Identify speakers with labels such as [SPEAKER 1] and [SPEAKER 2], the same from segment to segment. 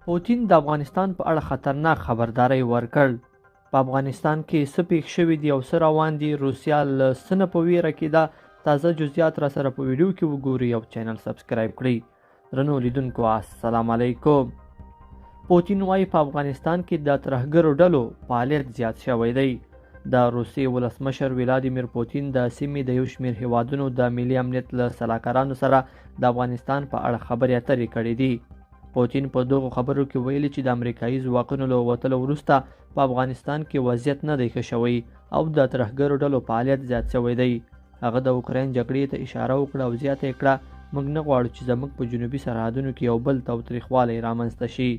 [SPEAKER 1] پوتین د افغانستان په اړه خطرناک خبرداری ورکړ. په افغانستان کې څه پیښ شوي دي او څه روان دي، روسیه له څه نه په ویره کې ده. تازه جزئیات را سره په ویډیو کې وګورئ او چینل سبسکرایب کړئ. درنو لیدونکو السلام علیکم. پوتین وایي په افغانستان کې د ترهګرو ډلو فعالیت زیات شوی دی. د روسیې ولسمشر ولادیمیر پوتین د سیمې د یو شمېر هیوادونو د ملي امنیت له سلاکارانو سره د افغانستان په اړه خبرې اترې کړې دي. پوتین په دغو خبرو کې ویلي چې د امریکایي ځواکونو له وتلو وروسته په افغانستان کې وضعیت نه دی ښه شوی او د ترهګرو ډلو فعالیت زیات شوی دی. هغه د اوکراین جګړې ته اشاره وکړه او زیاته یې کړه، موږ نه غواړو چې زموږ په جنوبي سرحدونو کې یو بل تاوتریخوالی رامنځته شي.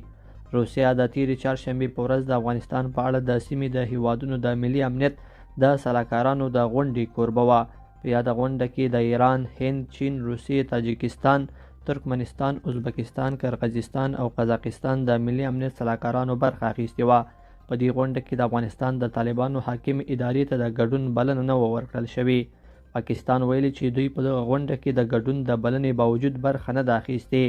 [SPEAKER 1] روسیه د تېرې چهارشنبې په ورځ د افغانستان په اړه د سیمې د هیوادونو د ملي امنیت د سلاکارانو د غونډې کوربه وه. په یاده غونډه کې د ایران، هند، چین، روسیې، تاجکستان، ترکمنستان، ازبکستان، کرغیزستان او قزاقستان د ملي امنیت سلاکارانو برخه اخیستې وه. په دې غونډه کې د افغانستان د طالبانو حاکم ادارې ته د ګډون بلنه نه وه ورکړل شوې. پاکستان ویلي چې دوی په دغه غونډه کې د ګډون د بلنې باوجود برخه نه ده اخیستې.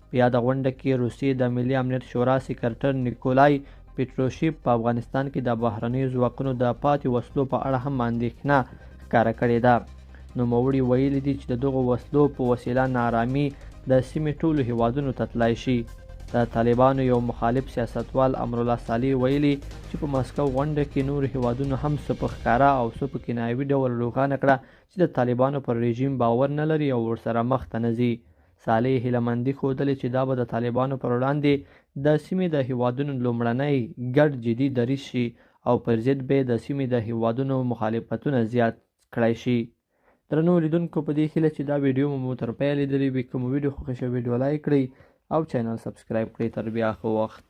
[SPEAKER 1] په یاده غونډه کې روسیې د ملي امنیت شورا سکرټر نیکولای پیټروشیف په افغانستان کې د بهرنیو ځواکونو د پاتې وسلو په اړه هم اندېښنه ښکاره کړې ده. نوموړي ویلي دي چې د دغو وسلو په وسیله نارامي د سیمې ټولو هیوادونو ته تلای شي. د طالبانو یو مخالف سیاستوال امرالله صالح ویلي چې په مسکو غونډه کې نورو هیوادونو هم څه په ښکاره او څه په کنایوي ډول روښانه کړه چې د طالبانو پر رژیم باور نه لري او ورسره مخ ته نه ځي. صالح هیلهمندي ښودلې چې دا به د طالبانو پر وړاندې د سیمې د هیوادونو لومړنی ګډ جدي دریځ شي او پر ضد به د سیمې د هیوادونو مخالفتونه زیات کړای شي. درنو لیدونکو په دې هیله چې دا ویډیو مو تر پایه لیدلې وي. که مو ویډیو خوښه شوې ویډیو لایک کړئ او چینل سبسکرایب کړئ. تر بیا ښه وخت.